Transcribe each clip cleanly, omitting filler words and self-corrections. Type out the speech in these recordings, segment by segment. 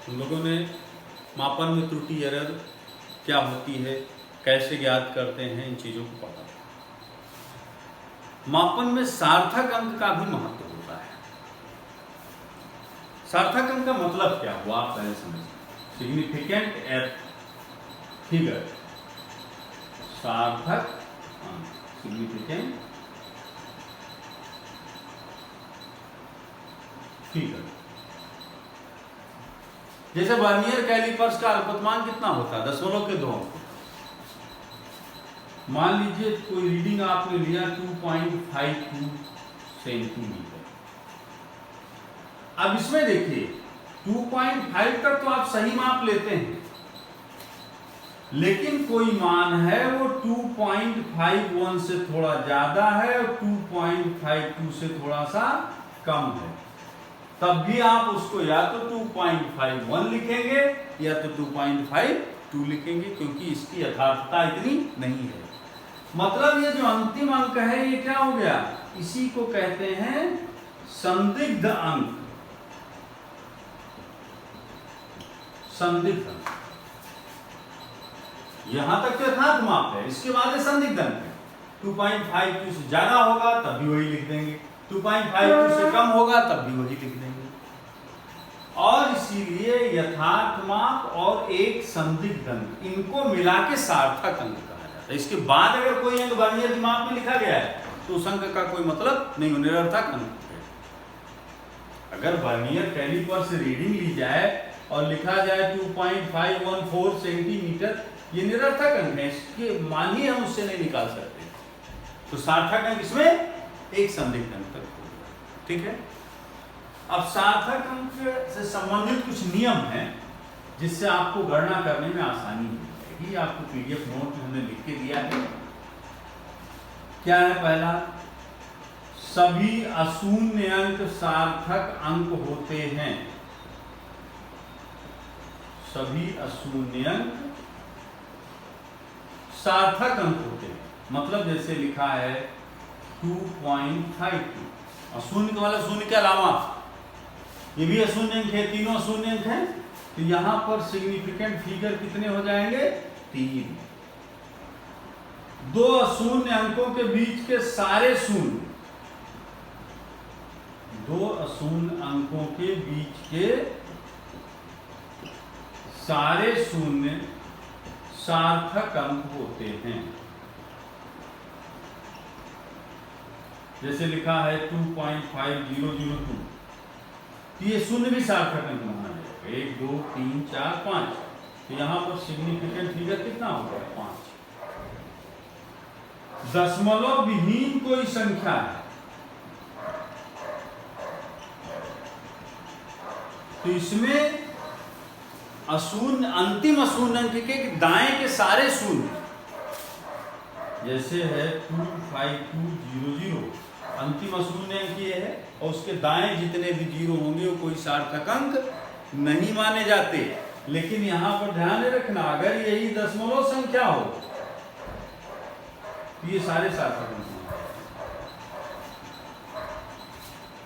हम लोगों ने मापन में त्रुटि एरर क्या होती है, कैसे ज्ञात करते हैं, इन चीज़ों को पढ़ा। मापन में सार्थक अंक का भी महत्व होता है। सार्थक अंक का मतलब क्या हुआ आप पहले समझिए। सिग्निफिकेंट फिगर, सार्थक अंक, सिग्निफिकेंट फिगर। जैसे वर्नियर कैलिपर्स का अल्पतमांक कितना होता है? 0.2 अंक। मान लीजिए कोई रीडिंग आपने लिया 2.52 सेंटीमीटर। अब इसमें देखिए 2.5 तक तो आप सही माप लेते हैं, लेकिन कोई मान है वो 2.51 से थोड़ा ज्यादा है और 2.52 से थोड़ा सा कम है, तब भी आप उसको या तो 2.51 लिखेंगे या तो 2.52 लिखेंगे, क्योंकि इसकी यथार्थता इतनी नहीं है। मतलब ये जो अंतिम अंक है ये क्या हो गया? इसी को कहते हैं संदिग्ध अंक। संदिग्ध अंक यहां तक तो यथार्थ माप है, इसके बाद संदिग्ध अंक है। 2.52 से ज्यादा होगा तब भी वही लिख देंगे, 2.52 से कम होगा तब भी वही लिख देंगे। और इसीलिए यथार्थ माप और एक संदिग्ध अंक, इनको मिला के सार्थक अंक कहा जाता है। इसके बाद अगर कोई अंक वर्नियर की माप में लिखा गया है तो उस अंक का कोई मतलब नहीं, निरर्थक अंक है। अगर वर्नियर कैलिपर से रीडिंग ली जाए और लिखा जाए 2.514 सेंटीमीटर, ये निरर्थक अंक है, इसके मान ही हम उससे नहीं निकाल सकते। तो सार्थक अंक इसमें एक संदिग्ध अंक तक होगा। ठीक है। अब सार्थक अंक से संबंधित कुछ नियम हैं जिससे आपको गणना करने में आसानी हो जाएगी। आपको पीडीएफ नोट में हमने लिख के दिया है। क्या है? पहला, सभी अशून्य अंक सार्थक अंक होते हैं। सभी अशून्य अंक सार्थक अंक होते हैं। मतलब जैसे लिखा है 2.52, अशून्य का मतलब शून्य के अलावा, ये भी अशून्य अंक है, तीनों अशून्य अंक हैं, तो यहां पर सिग्निफिकेंट फिगर कितने हो जाएंगे? 3। दो अशून्य अंकों के बीच के सारे शून्य, दो अशून्य अंकों के बीच के सारे शून्य सार्थक अंक होते हैं। जैसे लिखा है 2.5002, तो ये शून्य भी सार्थक अंक माना जाएगा। 1 2 3 4 5, तो यहां पर सिग्निफिकेंट फिगर कितना होगा? 5। दशमलव विहीन कोई संख्या है तो इसमें अशून्य, अंतिम अशून्य अंक के दाएं के सारे शून्य, जैसे है 25200, अंतिम अशून्य अंक ये है और उसके दाएं जितने भी जीरो होंगे वो कोई सार्थक अंक नहीं माने जाते। लेकिन यहां पर ध्यान रखना, अगर यही दशमलव संख्या हो तो ये सारे सार्थक अंक।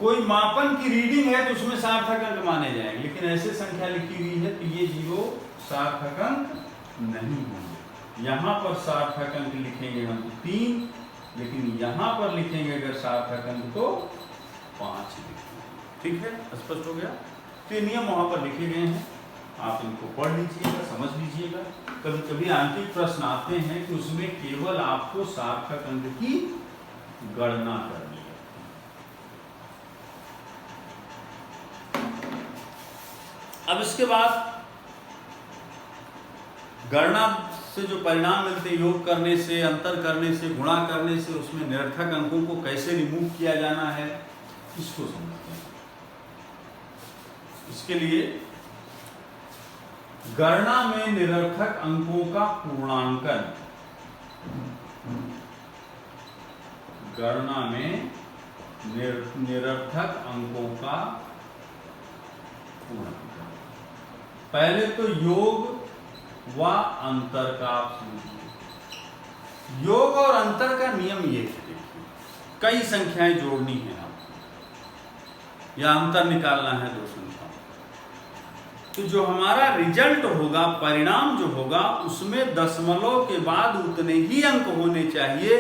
कोई मापन की रीडिंग है तो उसमें सार्थक अंक माने जाएंगे, लेकिन ऐसे संख्या लिखी हुई है तो ये जीरो सार्थक अंक नहीं होंगे। यहां पर सार्थक अंक लिखेंगे हम 3, लेकिन यहां पर लिखेंगे अगर सार्थक अंक तो 5 लिखेंगे। ठीक है, स्पष्ट हो गया? तो ये नियम वहां पर लिखे गए हैं, आप इनको पढ़ लीजिएगा, समझ लीजिएगा। कभी कभी आंतरिक प्रश्न आते हैं कि उसमें केवल आपको सार्थक अंक की गणना करनी है। अब इसके बाद गणना से जो परिणाम मिलते, योग करने से, अंतर करने से, गुणा करने से, उसमें निरर्थक अंकों को कैसे रिमूव किया जाना है, इसको समझते हैं। इसके लिए गणना में निरर्थक अंकों का पूर्णांकन, गणना में निरर्थक अंकों का पूर्णांकन, पहले तो योग व अंतर का आप समझिए। योग और अंतर का नियम ये है, कई संख्याएं जोड़नी है आपको या अंतर निकालना है दो संख्याओं, तो जो हमारा रिजल्ट होगा, परिणाम जो होगा, उसमें दशमलव के बाद उतने ही अंक होने चाहिए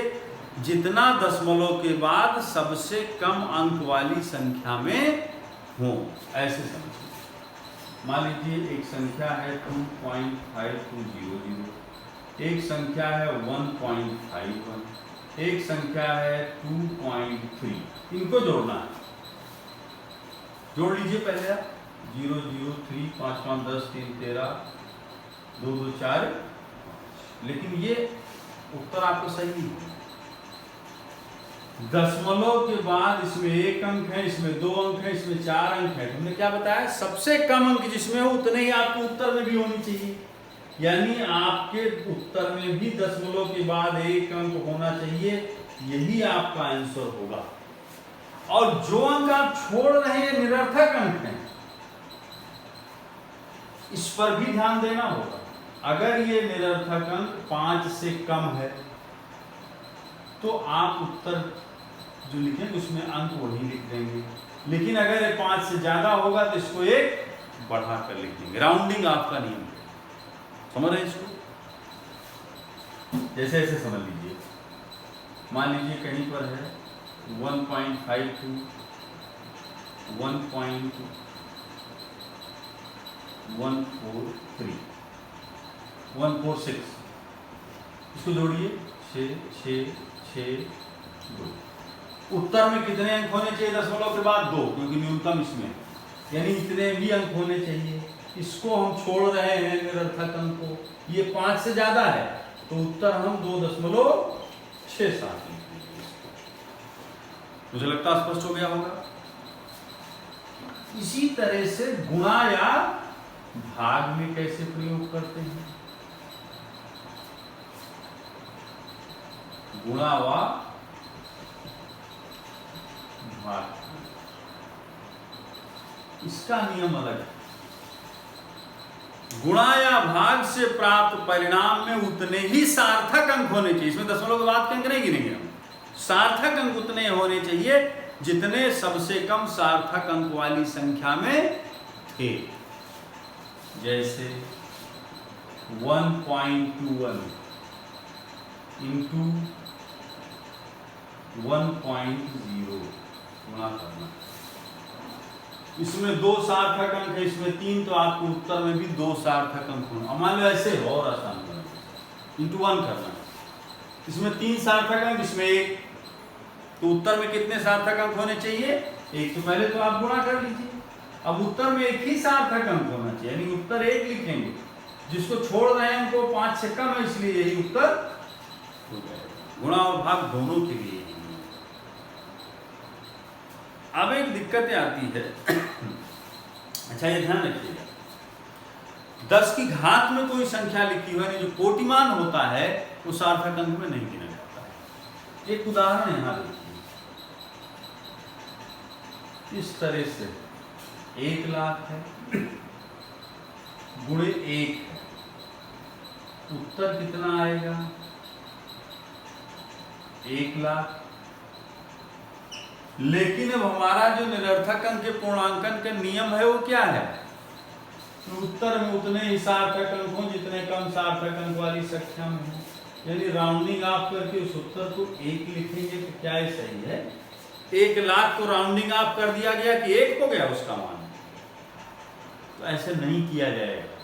जितना दशमलव के बाद सबसे कम अंक वाली संख्या में हो। ऐसे समझिए, मान लीजिए एक संख्या है 2.5200, एक संख्या है 1.51, एक संख्या है 2.3, इनको जोड़ना है। जोड़ लीजिए पहले आप, 0 0 3 5 5 10 3 13 2 2 4, लेकिन ये उत्तर आपको सही नहीं है। दशमलव के बाद इसमें एक अंक है, इसमें 2 अंक है, इसमें 4 अंक है। हमने क्या बताया, सबसे कम अंक जिसमें हो उतने ही आपको उत्तर में भी होनी चाहिए। यानी आपके उत्तर में भी दशमलव के बाद एक अंक होना चाहिए, यही आपका आंसर होगा। और जो अंक आप छोड़ रहे हैं निरर्थक अंक हैं, इस पर भी ध्यान देना होगा। अगर ये निरर्थक अंक 5 से कम है तो आप उत्तर जो लिखेंगे उसमें अंक वही लिख देंगे, लेकिन अगर ये 5 से ज्यादा होगा तो इसको एक बढ़ा कर लिख देंगे। राउंडिंग आपका नियम है, समझ रहे हैं इसको? जैसे ऐसे समझ लीजिए, मान लीजिए कहीं पर है 1.52 1.143 146, इसको जोड़िए 6 6 6 2। उत्तर में कितने अंक होने चाहिए दशमलव के बाद? 2, क्योंकि न्यूनतम इसमें, यानी इतने भी अंक होने चाहिए। इसको हम छोड़ रहे हैं निरर्थक अंक को, ये 5 से ज्यादा है तो उत्तर हम 2.67 लिखेंगे। मुझे लगता है स्पष्ट हो गया होगा। इसी तरह से गुणा या भाग में कैसे प्रयोग करते हैं? गुणा व भाग, इसका नियम अलग है। गुणा या भाग से प्राप्त परिणाम में उतने ही सार्थक अंक होने चाहिए। इसमें दशमलव के बाद के अंक नहीं गिनेंगे हम। सार्थक अंक उतने होने चाहिए जितने सबसे कम सार्थक अंक वाली संख्या में थे। जैसे 1.21 इंटू 1.0 गुणा करना, इसमें 2 सार्थक अंक है, इसमें 3, तो आपको उत्तर में भी 2 सार्थक अंक होना। मान लो ऐसे और आसान करना, इंटू 1 करना, इसमें 3 सार्थक अंक, इसमें 1, तो उत्तर में कितने सार्थक अंक होने चाहिए? 1। तो पहले तो आप गुणा कर लीजिए। अब उत्तर में एक ही सार्थक अंक होना चाहिए, यानी उत्तर 1 लिखेंगे। जिसको छोड़ रहे हैं उनको 5 से कम है, इसलिए यही उत्तर हो जाएगा। गुणा और भाग दोनों के लिए। अब एक दिक्कत आती है अच्छा ये ध्यान रखिएगा, 10 की घात में कोई संख्या लिखी हुई है, जो कोटिमान होता है वो सार्थक अंक में नहीं गिना जाता है। एक उदाहरण यहां देखिए, इस तरह से 1 लाख है गुणे 1 है, उत्तर कितना आएगा? 1 लाख। लेकिन अब हमारा जो निरर्थक अंक के पूर्णांकन का नियम है वो क्या है? तो उत्तर में उतने ही सार्थक अंक हो जितने कम सार्थक अंक वाली संख्या में हो। यानी राउंडिंग आप करके उस उत्तर को 1 लिखेंगे तो क्या ये सही है? 1 लाख को राउंडिंग आप कर दिया गया कि 1 हो गया उसका मान, तो ऐसे नहीं किया जाएगा।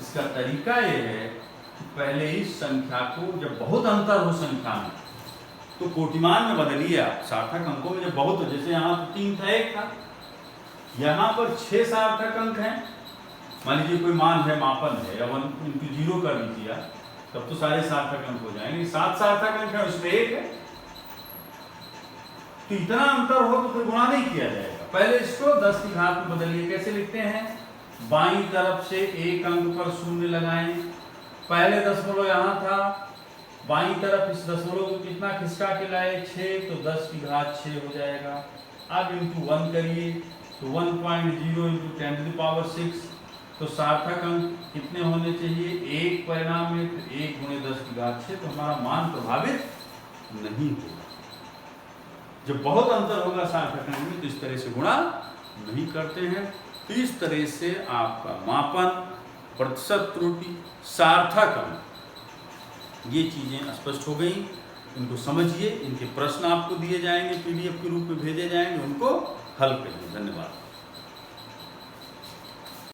इसका तरीका ये है कि पहले इस संख्या को, जब बहुत अंतर हो संख्या में, तो कोटिमान में बदलिए आप। सार्थक अंकों में जब बहुत हो, जैसे यहाँ तो 3 था 1 था, यहाँ पर 6 सार्थक अंक हैं। मान लीजिए कोई मान है, मापन है, या 1 इंटू 0 कर लीजिए आप, तब तो सारे सार्थक अंक हो जाएंगे। 7 सार्थक अंक है, उसमें 1 है, तो इतना अंतर हो तो फिर गुणा नहीं किया जाएगा। पहले इसको 10 की घात में बदलिए। कैसे लिखते हैं? बाईं तरफ से 1 अंक पर 0 लगाएं। पहले दशमलव यहाँ था, बाईं तरफ इस दशमलव को कितना खिसका के लाए? 6, तो 10 की घात 6 हो जाएगा। अब इंटू 1 करिए तो 1.0 इंटू 10 टू द पावर 6, तो सार्थक अंक कितने होने चाहिए? 1 परिणाम में, तो 1 गुणे 10 की घात 6, तो हमारा मान प्रभावित नहीं होगा। जब बहुत अंतर होगा सार्थक अंक में तो इस तरह से गुणा नहीं करते हैं। तो इस तरह से आपका मापन, प्रतिशत त्रुटि, सार्थक अंक, ये चीज़ें स्पष्ट हो गई। इनको समझिए, इनके प्रश्न आपको दिए जाएंगे, PDF के रूप में भेजे जाएंगे, उनको हल करिए। धन्यवाद।